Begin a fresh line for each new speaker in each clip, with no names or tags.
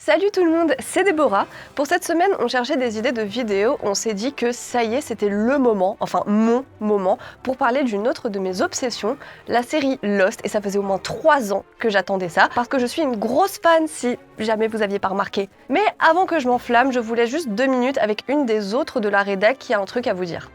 Salut tout le monde, c'est Déborah. Pour cette semaine, on cherchait des idées de vidéos, on s'est dit que ça y est, c'était le moment, enfin mon moment, pour parler d'une autre de mes obsessions, la série Lost, et ça faisait au moins 3 ans que j'attendais ça, parce que je suis une grosse fan, si jamais vous aviez pas remarqué. Mais avant que je m'enflamme, je voulais juste 2 minutes avec une des autres de la rédac qui a un truc à vous dire.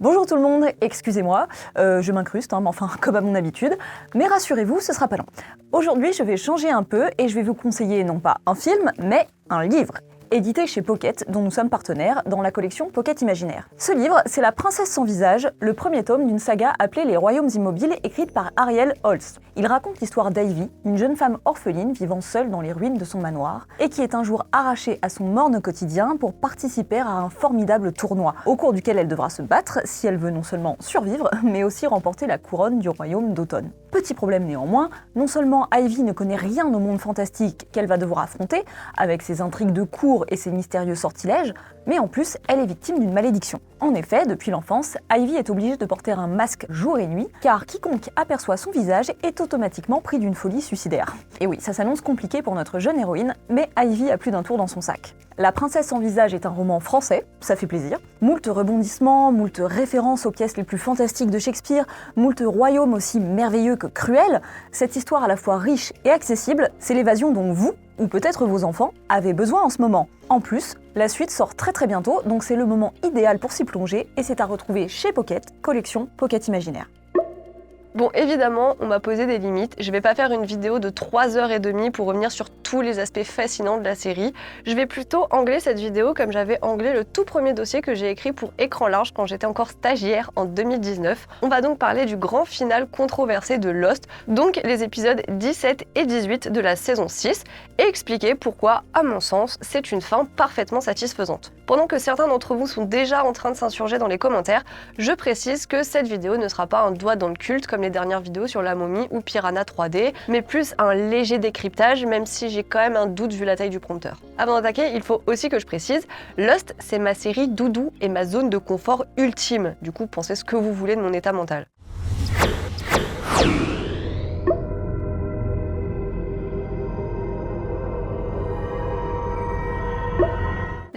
Bonjour tout le monde, excusez-moi, je m'incruste, mais enfin comme à mon habitude, mais rassurez-vous, ce sera pas long. Aujourd'hui, je vais changer un peu et je vais vous conseiller non pas un film, mais un livre, édité chez Pocket, dont nous sommes partenaires dans la collection Pocket Imaginaire. Ce livre, c'est La Princesse sans visage, le premier tome d'une saga appelée Les Royaumes Immobiles, écrite par Ariel Holst. Il raconte l'histoire d'Ivy, une jeune femme orpheline vivant seule dans les ruines de son manoir, et qui est un jour arrachée à son morne quotidien pour participer à un formidable tournoi, au cours duquel elle devra se battre si elle veut non seulement survivre, mais aussi remporter la couronne du royaume d'automne. Petit problème néanmoins, non seulement Ivy ne connaît rien au monde fantastique qu'elle va devoir affronter, avec ses intrigues de cour et ses mystérieux sortilèges, mais en plus, elle est victime d'une malédiction. En effet, depuis l'enfance, Ivy est obligée de porter un masque jour et nuit, car quiconque aperçoit son visage est automatiquement pris d'une folie suicidaire. Et oui, ça s'annonce compliqué pour notre jeune héroïne, mais Ivy a plus d'un tour dans son sac. La Princesse sans visage est un roman français, ça fait plaisir. Moult rebondissements, moult références aux pièces les plus fantastiques de Shakespeare, moult royaumes aussi merveilleux que cruels. Cette histoire à la fois riche et accessible, c'est l'évasion dont vous, ou peut-être vos enfants, avez besoin en ce moment. En plus, la suite sort très bientôt, donc c'est le moment idéal pour s'y plonger, et c'est à retrouver chez Pocket, collection Pocket Imaginaire.
Bon, évidemment, on m'a posé des limites. Je vais pas faire une vidéo de 3h30 pour revenir sur tous les aspects fascinants de la série. Je vais plutôt angler cette vidéo comme j'avais anglé le tout premier dossier que j'ai écrit pour Écran Large quand j'étais encore stagiaire en 2019. On va donc parler du grand final controversé de Lost, donc les épisodes 17 et 18 de la saison 6, et expliquer pourquoi, à mon sens, c'est une fin parfaitement satisfaisante. Pendant que certains d'entre vous sont déjà en train de s'insurger dans les commentaires, je précise que cette vidéo ne sera pas un doigt dans le culte comme les dernières vidéos sur la momie ou Piranha 3D, mais plus un léger décryptage, même si j'ai quand même un doute vu la taille du prompteur. Avant d'attaquer, il faut aussi que je précise, Lost, c'est ma série doudou et ma zone de confort ultime. Du coup, pensez ce que vous voulez de mon état mental.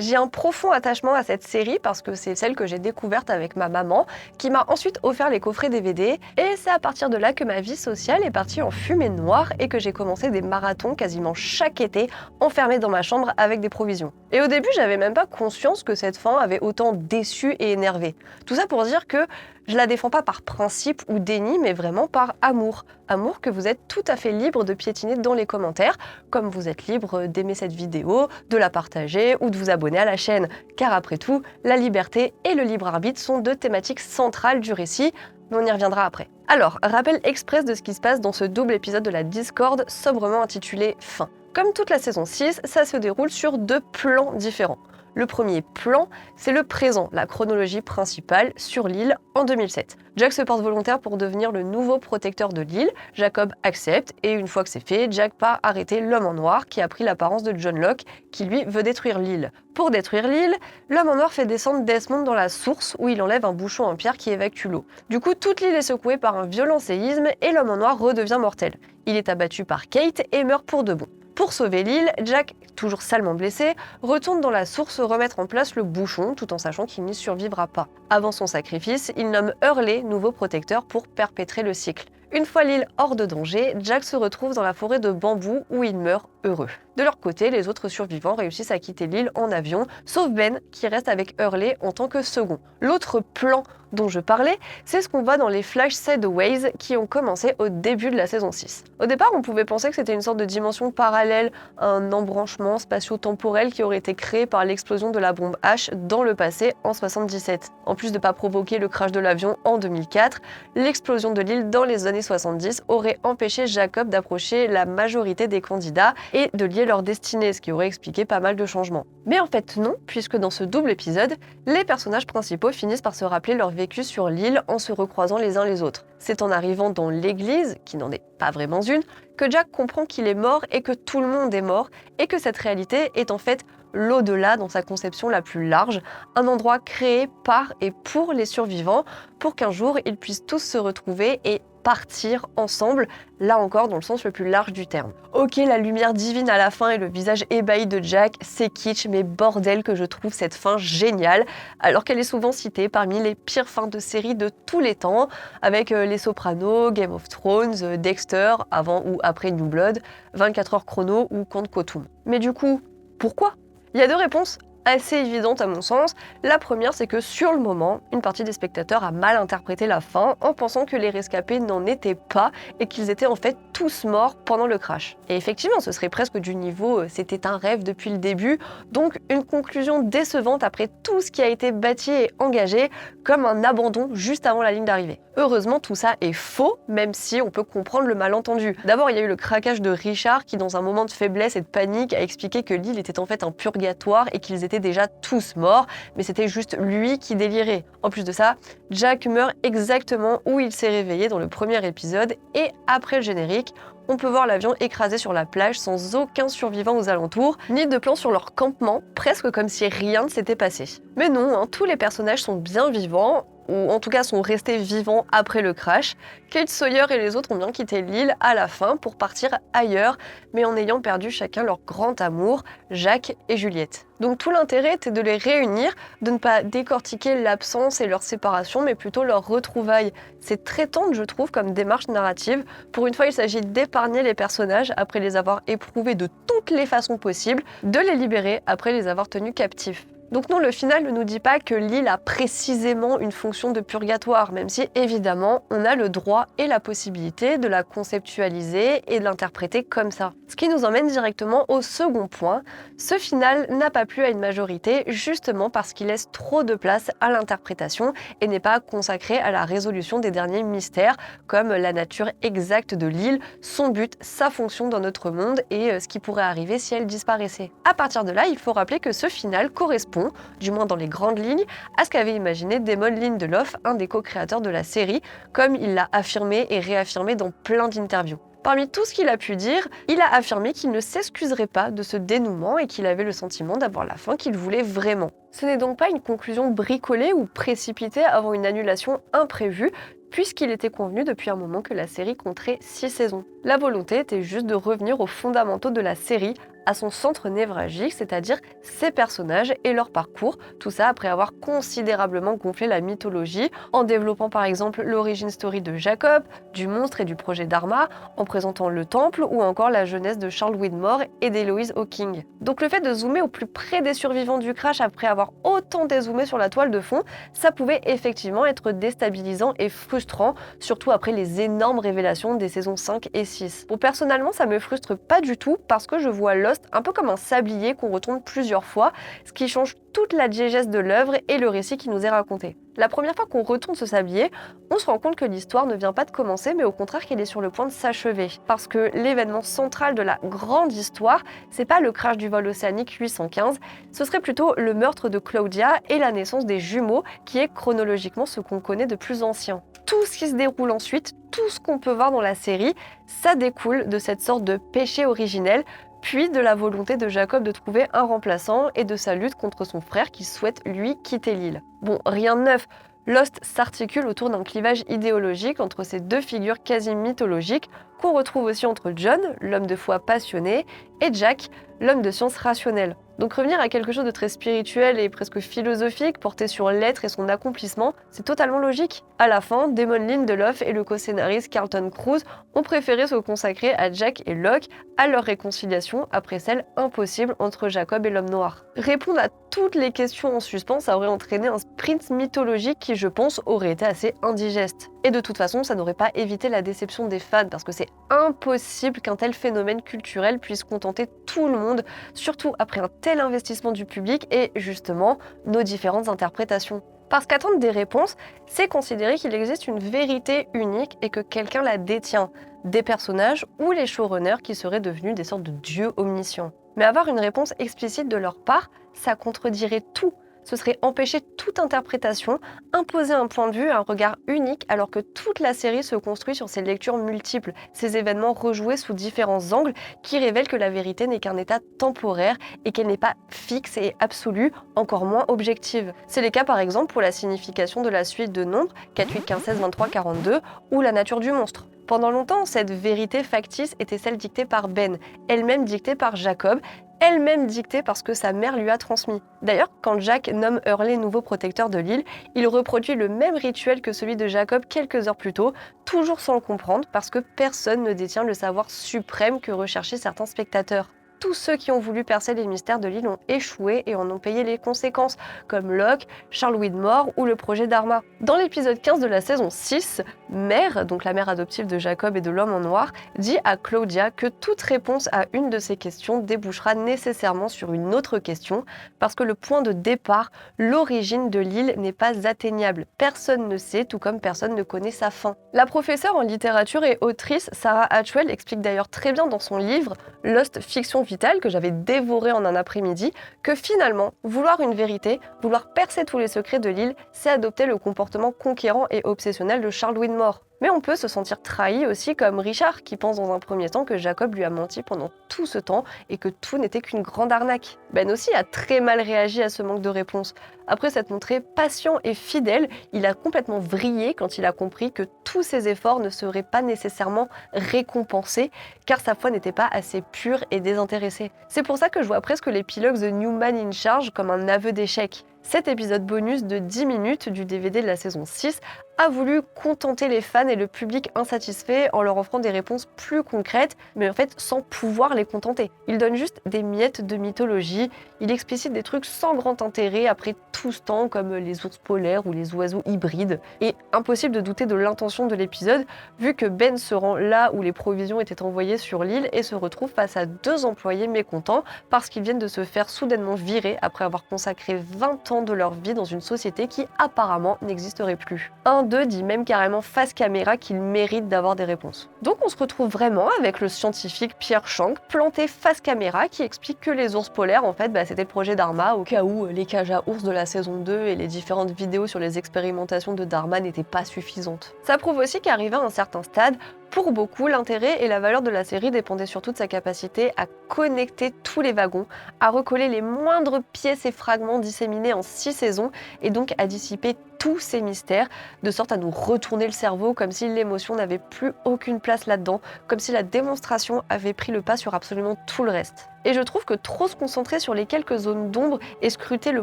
J'ai un profond attachement à cette série parce que c'est celle que j'ai découverte avec ma maman, qui m'a ensuite offert les coffrets DVD, et c'est à partir de là que ma vie sociale est partie en fumée noire et que j'ai commencé des marathons quasiment chaque été, enfermée dans ma chambre avec des provisions. Et au début, j'avais même pas conscience que cette fin avait autant déçu et énervé. Tout ça pour dire que je la défends pas par principe ou déni, mais vraiment par amour. Amour que vous êtes tout à fait libre de piétiner dans les commentaires, comme vous êtes libre d'aimer cette vidéo, de la partager ou de vous abonner à la chaîne. Car après tout, la liberté et le libre arbitre sont deux thématiques centrales du récit, mais on y reviendra après. Alors, rappel express de ce qui se passe dans ce double épisode de la Discord, sobrement intitulé « Fin ». Comme toute la saison 6, ça se déroule sur 2 plans différents. Le premier plan, c'est le présent, la chronologie principale sur l'île en 2007. Jack se porte volontaire pour devenir le nouveau protecteur de l'île, Jacob accepte, et une fois que c'est fait, Jack part arrêter l'homme en noir qui a pris l'apparence de John Locke, qui lui veut détruire l'île. Pour détruire l'île, l'homme en noir fait descendre Desmond dans la source où il enlève un bouchon en pierre qui évacue l'eau. Du coup, toute l'île est secouée par un violent séisme et l'homme en noir redevient mortel. Il est abattu par Kate et meurt pour de bon. Pour sauver l'île, Jack, toujours salement blessé, retourne dans la source remettre en place le bouchon tout en sachant qu'il n'y survivra pas. Avant son sacrifice, il nomme Hurley nouveau protecteur pour perpétrer le cycle. Une fois l'île hors de danger, Jack se retrouve dans la forêt de bambou où il meurt heureux. De leur côté, les autres survivants réussissent à quitter l'île en avion, sauf Ben qui reste avec Hurley en tant que second. L'autre plan dont je parlais, c'est ce qu'on voit dans les Flash Sideways qui ont commencé au début de la saison 6. Au départ, on pouvait penser que c'était une sorte de dimension parallèle, un embranchement spatio-temporel qui aurait été créé par l'explosion de la bombe H dans le passé en 77. En plus de ne pas provoquer le crash de l'avion en 2004, l'explosion de l'île dans les années 70 aurait empêché Jacob d'approcher la majorité des candidats et de lier leur destinée, ce qui aurait expliqué pas mal de changements. Mais en fait non, puisque dans ce double épisode, les personnages principaux finissent par se rappeler leur vécu sur l'île en se recroisant les uns les autres. C'est en arrivant dans l'église, qui n'en est pas vraiment une, que Jack comprend qu'il est mort et que tout le monde est mort, et que cette réalité est en fait l'au-delà dans sa conception la plus large, un endroit créé par et pour les survivants, pour qu'un jour ils puissent tous se retrouver et partir ensemble, là encore dans le sens le plus large du terme. Ok, la lumière divine à la fin et le visage ébahi de Jack, c'est kitsch, mais bordel que je trouve cette fin géniale, alors qu'elle est souvent citée parmi les pires fins de série de tous les temps, avec Les Sopranos, Game of Thrones, Dexter, avant ou après New Blood, 24 heures chrono ou Count Quantum. Mais du coup, pourquoi ? Il y a deux réponses assez évidente à mon sens. La première, c'est que sur le moment, une partie des spectateurs a mal interprété la fin en pensant que les rescapés n'en étaient pas et qu'ils étaient en fait tous morts pendant le crash. Et effectivement, ce serait presque du niveau c'était un rêve depuis le début, donc une conclusion décevante après tout ce qui a été bâti et engagé, comme un abandon juste avant la ligne d'arrivée. Heureusement, tout ça est faux, même si on peut comprendre le malentendu. D'abord, il y a eu le craquage de Richard qui, dans un moment de faiblesse et de panique, a expliqué que l'île était en fait un purgatoire et qu'ils étaient déjà tous morts, mais c'était juste lui qui délirait. En plus de ça, Jack meurt exactement où il s'est réveillé dans le premier épisode, et après le générique, on peut voir l'avion écrasé sur la plage sans aucun survivant aux alentours, ni de plan sur leur campement, presque comme si rien ne s'était passé. Mais non, tous les personnages sont bien vivants, ou en tout cas sont restés vivants après le crash. Kate Sawyer et les autres ont bien quitté l'île à la fin pour partir ailleurs, mais en ayant perdu chacun leur grand amour, Jack et Juliette. Donc tout l'intérêt était de les réunir, de ne pas décortiquer l'absence et leur séparation, mais plutôt leur retrouvaille. C'est très tendre, je trouve, comme démarche narrative. Pour une fois, il s'agit d'épargner les personnages après les avoir éprouvés de toutes les façons possibles, de les libérer après les avoir tenus captifs. Donc non, le final ne nous dit pas que l'île a précisément une fonction de purgatoire, même si évidemment on a le droit et la possibilité de la conceptualiser et de l'interpréter comme ça. Ce qui nous emmène directement au second point, ce final n'a pas plu à une majorité justement parce qu'il laisse trop de place à l'interprétation et n'est pas consacré à la résolution des derniers mystères, comme la nature exacte de l'île, son but, sa fonction dans notre monde et ce qui pourrait arriver si elle disparaissait. À partir de là, il faut rappeler que ce final correspond, du moins dans les grandes lignes, à ce qu'avait imaginé Damon Lindelof, un des co-créateurs de la série, comme il l'a affirmé et réaffirmé dans plein d'interviews. Parmi tout ce qu'il a pu dire, il a affirmé qu'il ne s'excuserait pas de ce dénouement et qu'il avait le sentiment d'avoir la fin qu'il voulait vraiment. Ce n'est donc pas une conclusion bricolée ou précipitée avant une annulation imprévue, puisqu'il était convenu depuis un moment que la série compterait 6 saisons. La volonté était juste de revenir aux fondamentaux de la série, à son centre névralgique, c'est-à-dire ses personnages et leur parcours, tout ça après avoir considérablement gonflé la mythologie, en développant par exemple l'origin story de Jacob, du monstre et du projet Dharma, en présentant le temple ou encore la jeunesse de Charles Widmore et d'Eloise Hawking. Donc le fait de zoomer au plus près des survivants du crash après avoir autant dézoomé sur la toile de fond, ça pouvait effectivement être déstabilisant et frustrant, surtout après les énormes révélations des saisons 5 et 6. Bon, personnellement, ça me frustre pas du tout parce que je vois Lost un peu comme un sablier qu'on retourne plusieurs fois, ce qui change toute la diégèse de l'œuvre et le récit qui nous est raconté. La première fois qu'on retourne ce sablier, on se rend compte que l'histoire ne vient pas de commencer, mais au contraire qu'elle est sur le point de s'achever. Parce que l'événement central de la grande histoire, c'est pas le crash du vol océanique 815, ce serait plutôt le meurtre de Claudia et la naissance des jumeaux, qui est chronologiquement ce qu'on connaît de plus ancien. Tout ce qui se déroule ensuite, tout ce qu'on peut voir dans la série, ça découle de cette sorte de péché originel, puis de la volonté de Jacob de trouver un remplaçant et de sa lutte contre son frère qui souhaite, lui, quitter l'île. Bon, rien de neuf, Lost s'articule autour d'un clivage idéologique entre ces deux figures quasi mythologiques qu'on retrouve aussi entre John, l'homme de foi passionné, et Jack, l'homme de science rationnelle. Donc revenir à quelque chose de très spirituel et presque philosophique, porté sur l'être et son accomplissement, c'est totalement logique. À la fin, Damon Lindelof et le co-scénariste Carlton Cuse ont préféré se consacrer à Jack et Locke, à leur réconciliation après celle impossible entre Jacob et l'homme noir. Répondre à toutes les questions en suspens, ça aurait entraîné un sprint mythologique qui, je pense, aurait été assez indigeste. Et de toute façon, ça n'aurait pas évité la déception des fans, parce que c'est impossible qu'un tel phénomène culturel puisse contenter tout le monde, surtout après un tel investissement du public et justement nos différentes interprétations. Parce qu'attendre des réponses, c'est considérer qu'il existe une vérité unique et que quelqu'un la détient, des personnages ou les showrunners qui seraient devenus des sortes de dieux omniscients. Mais avoir une réponse explicite de leur part, ça contredirait tout. Ce serait empêcher toute interprétation, imposer un point de vue, un regard unique, alors que toute la série se construit sur ces lectures multiples, ces événements rejoués sous différents angles qui révèlent que la vérité n'est qu'un état temporaire et qu'elle n'est pas fixe et absolue, encore moins objective. C'est le cas par exemple pour la signification de la suite de nombres 4, 8, 15, 16, 23, 42 ou la nature du monstre. Pendant longtemps, cette vérité factice était celle dictée par Ben, elle-même dictée par Jacob, elle-même dictée parce que sa mère lui a transmis. D'ailleurs, quand Jack nomme Hurley nouveau protecteur de l'île, il reproduit le même rituel que celui de Jacob quelques heures plus tôt, toujours sans le comprendre parce que personne ne détient le savoir suprême que recherchaient certains spectateurs. Tous ceux qui ont voulu percer les mystères de l'île ont échoué et en ont payé les conséquences, comme Locke, Charles Widmore ou le projet Dharma. Dans l'épisode 15 de la saison 6, Mère, donc la mère adoptive de Jacob et de l'homme en noir, dit à Claudia que toute réponse à une de ces questions débouchera nécessairement sur une autre question, parce que le point de départ, l'origine de l'île, n'est pas atteignable. Personne ne sait, tout comme personne ne connaît sa fin. La professeure en littérature et autrice Sarah Atwell explique d'ailleurs très bien dans son livre Lost Fiction Vitale, que j'avais dévoré en un après-midi, que finalement, vouloir une vérité, vouloir percer tous les secrets de l'île, c'est adopter le comportement conquérant et obsessionnel de Charles Widmore. Mais on peut se sentir trahi aussi comme Richard, qui pense dans un premier temps que Jacob lui a menti pendant tout ce temps et que tout n'était qu'une grande arnaque. Ben aussi a très mal réagi à ce manque de réponse. Après s'être montré patient et fidèle, il a complètement vrillé quand il a compris que tous ses efforts ne seraient pas nécessairement récompensés, car sa foi n'était pas assez pure et désintéressée. C'est pour ça que je vois presque l'épilogue The New Man in Charge comme un aveu d'échec. Cet épisode bonus de 10 minutes du DVD de la saison 6 a voulu contenter les fans et le public insatisfait en leur offrant des réponses plus concrètes, mais en fait sans pouvoir les contenter. Il donne juste des miettes de mythologie, il explicite des trucs sans grand intérêt après tout ce temps, comme les ours polaires ou les oiseaux hybrides. Et impossible de douter de l'intention de l'épisode, vu que Ben se rend là où les provisions étaient envoyées sur l'île et se retrouve face à 2 employés mécontents parce qu'ils viennent de se faire soudainement virer après avoir consacré 20 ans de leur vie dans une société qui apparemment n'existerait plus. Un d'eux dit même carrément face caméra qu'il mérite d'avoir des réponses. Donc on se retrouve vraiment avec le scientifique Pierre Chang planté face caméra qui explique que les ours polaires en fait c'était le projet Dharma au cas où les cages à ours de la saison 2 et les différentes vidéos sur les expérimentations de Dharma n'étaient pas suffisantes. Ça prouve aussi qu'arrivé à un certain stade, pour beaucoup, l'intérêt et la valeur de la série dépendaient surtout de sa capacité à connecter tous les wagons, à recoller les moindres pièces et fragments disséminés en 6 saisons et donc à dissiper tous ces mystères, de sorte à nous retourner le cerveau comme si l'émotion n'avait plus aucune place là-dedans, comme si la démonstration avait pris le pas sur absolument tout le reste. Et je trouve que trop se concentrer sur les quelques zones d'ombre et scruter le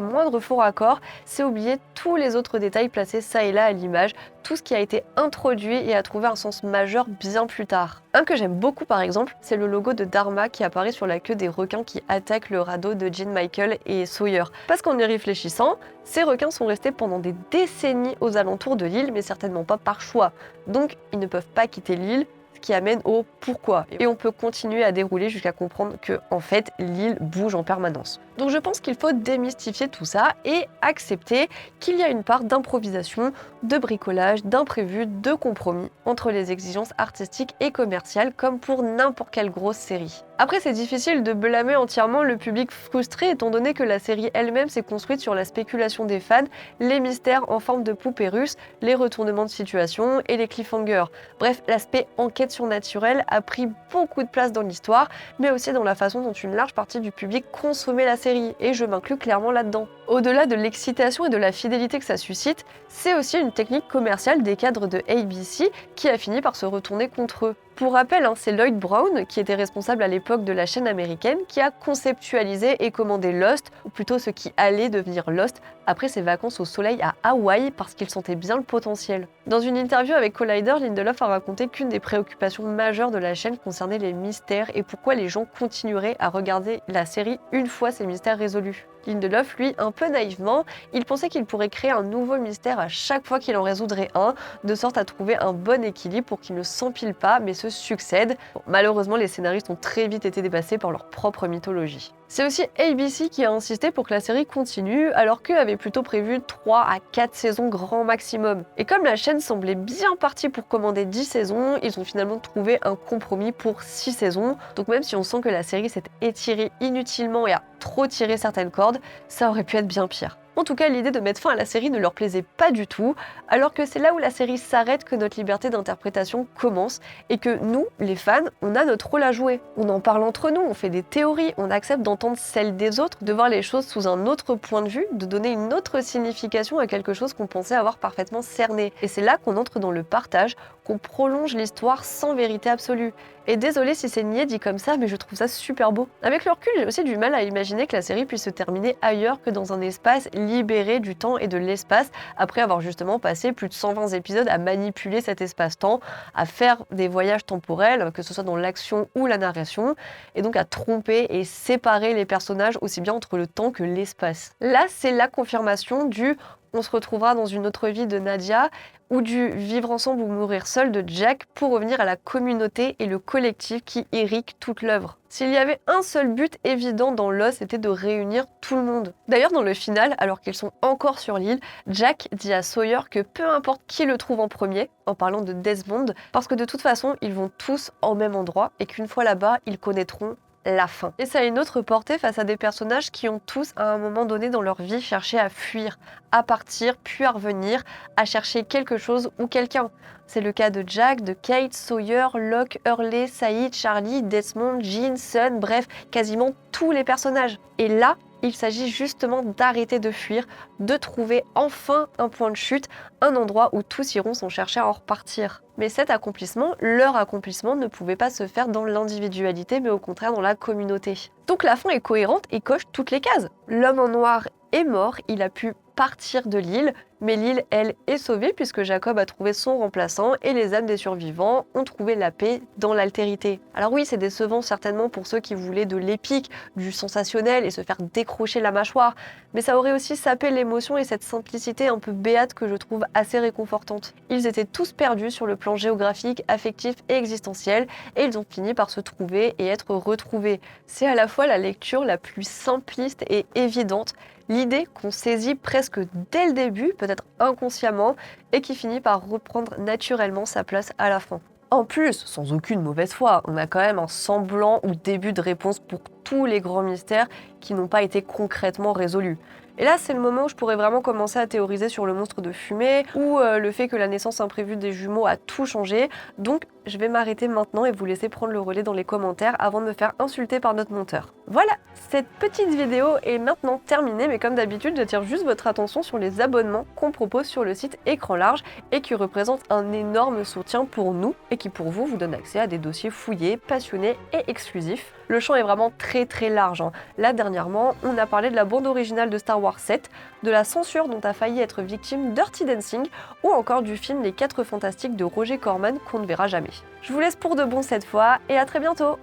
moindre faux raccord, c'est oublier tous les autres détails placés ça et là à l'image, tout ce qui a été introduit et a trouvé un sens majeur bien plus tard. Un que j'aime beaucoup par exemple, c'est le logo de Dharma qui apparaît sur la queue des requins qui attaquent le radeau de Jean Michael et Sawyer. Parce qu'en y réfléchissant, ces requins sont restés pendant des décennies aux alentours de l'île, mais certainement pas par choix. Donc ils ne peuvent pas quitter l'île, ce qui amène au pourquoi. Et on peut continuer à dérouler jusqu'à comprendre que, en fait, l'île bouge en permanence. Donc je pense qu'il faut démystifier tout ça et accepter qu'il y a une part d'improvisation, de bricolage, d'imprévu, de compromis entre les exigences artistiques et commerciales comme pour n'importe quelle grosse série. Après, c'est difficile de blâmer entièrement le public frustré étant donné que la série elle-même s'est construite sur la spéculation des fans, les mystères en forme de poupées russes, les retournements de situation et les cliffhangers. Bref, l'aspect enquête surnaturelle a pris beaucoup de place dans l'histoire, mais aussi dans la façon dont une large partie du public consommait la série, et je m'inclus clairement là-dedans. Au-delà de l'excitation et de la fidélité que ça suscite, c'est aussi une technique commerciale des cadres de ABC qui a fini par se retourner contre eux. Pour rappel, c'est Lloyd Brown, qui était responsable à l'époque de la chaîne américaine, qui a conceptualisé et commandé Lost, ou plutôt ce qui allait devenir Lost, après ses vacances au soleil à Hawaï parce qu'il sentait bien le potentiel. Dans une interview avec Collider, Lindelof a raconté qu'une des préoccupations majeures de la chaîne concernait les mystères et pourquoi les gens continueraient à regarder la série une fois ces mystères résolus. Lindelof, lui, un peu naïvement, il pensait qu'il pourrait créer un nouveau mystère à chaque fois qu'il en résoudrait un, de sorte à trouver un bon équilibre pour qu'il ne s'empile pas mais se succède. Bon, malheureusement, les scénaristes ont très vite été dépassés par leur propre mythologie. C'est aussi ABC qui a insisté pour que la série continue, alors qu'eux avaient plutôt prévu 3 à 4 saisons grand maximum. Et comme la chaîne semblait bien partie pour commander 10 saisons, ils ont finalement trouvé un compromis pour 6 saisons. Donc même si on sent que la série s'est étirée inutilement et a trop tiré certaines cordes, ça aurait pu être bien pire. En tout cas, l'idée de mettre fin à la série ne leur plaisait pas du tout, alors que c'est là où la série s'arrête que notre liberté d'interprétation commence et que nous, les fans, on a notre rôle à jouer. On en parle entre nous, on fait des théories, on accepte d'entendre celles des autres, de voir les choses sous un autre point de vue, de donner une autre signification à quelque chose qu'on pensait avoir parfaitement cerné. Et c'est là qu'on entre dans le partage, qu'on prolonge l'histoire sans vérité absolue. Et désolé si c'est niais dit comme ça, mais je trouve ça super beau. Avec le recul, j'ai aussi du mal à imaginer que la série puisse se terminer ailleurs que dans un espace libéré du temps et de l'espace, après avoir justement passé plus de 120 épisodes à manipuler cet espace-temps, à faire des voyages temporels, que ce soit dans l'action ou la narration, et donc à tromper et séparer les personnages aussi bien entre le temps que l'espace. Là, c'est la confirmation du on se retrouvera dans une autre vie de Nadia, ou du vivre ensemble ou mourir seul de Jack, pour revenir à la communauté et le collectif qui irrigue toute l'œuvre. S'il y avait un seul but évident dans Lost, c'était de réunir tout le monde. D'ailleurs, dans le final, alors qu'ils sont encore sur l'île, Jack dit à Sawyer que peu importe qui le trouve en premier, en parlant de Desmond, parce que de toute façon, ils vont tous au même endroit et qu'une fois là-bas, ils connaîtront la fin. Et ça a une autre portée face à des personnages qui ont tous, à un moment donné dans leur vie, cherché à fuir, à partir, puis à revenir, à chercher quelque chose ou quelqu'un. C'est le cas de Jack, de Kate, Sawyer, Locke, Hurley, Saïd, Charlie, Desmond, Jean, Sun, bref, quasiment tous les personnages. Et là, il s'agit justement d'arrêter de fuir, de trouver enfin un point de chute, un endroit où tous iront s'en chercher à en repartir. Mais cet accomplissement, leur accomplissement, ne pouvait pas se faire dans l'individualité, mais au contraire dans la communauté. Donc la fin est cohérente et coche toutes les cases. L'homme en noir est mort, il a pu partir de l'île, mais l'île, elle, est sauvée puisque Jacob a trouvé son remplaçant et les âmes des survivants ont trouvé la paix dans l'altérité. Alors oui, c'est décevant certainement pour ceux qui voulaient de l'épique, du sensationnel et se faire décrocher la mâchoire, mais ça aurait aussi sapé l'émotion et cette simplicité un peu béate que je trouve assez réconfortante. Ils étaient tous perdus sur le plan géographique, affectif et existentiel et ils ont fini par se trouver et être retrouvés. C'est à la fois la lecture la plus simpliste et évidente, l'idée qu'on saisit presque dès le début, peut-être inconsciemment, et qui finit par reprendre naturellement sa place à la fin. En plus, sans aucune mauvaise foi, on a quand même un semblant ou début de réponse pour tous les grands mystères qui n'ont pas été concrètement résolus. Et là, c'est le moment où je pourrais vraiment commencer à théoriser sur le monstre de fumée ou le fait que la naissance imprévue des jumeaux a tout changé. Donc, je vais m'arrêter maintenant et vous laisser prendre le relais dans les commentaires avant de me faire insulter par notre monteur. Voilà, cette petite vidéo est maintenant terminée, mais comme d'habitude, j'attire juste votre attention sur les abonnements qu'on propose sur le site Écran Large et qui représentent un énorme soutien pour nous et qui pour vous donne accès à des dossiers fouillés, passionnés et exclusifs. Le champ est vraiment très large. Là, dernièrement, on a parlé de la bande originale de Star Wars 7, de la censure dont a failli être victime Dirty Dancing, ou encore du film Les 4 Fantastiques de Roger Corman qu'on ne verra jamais. Je vous laisse pour de bon cette fois, et à très bientôt!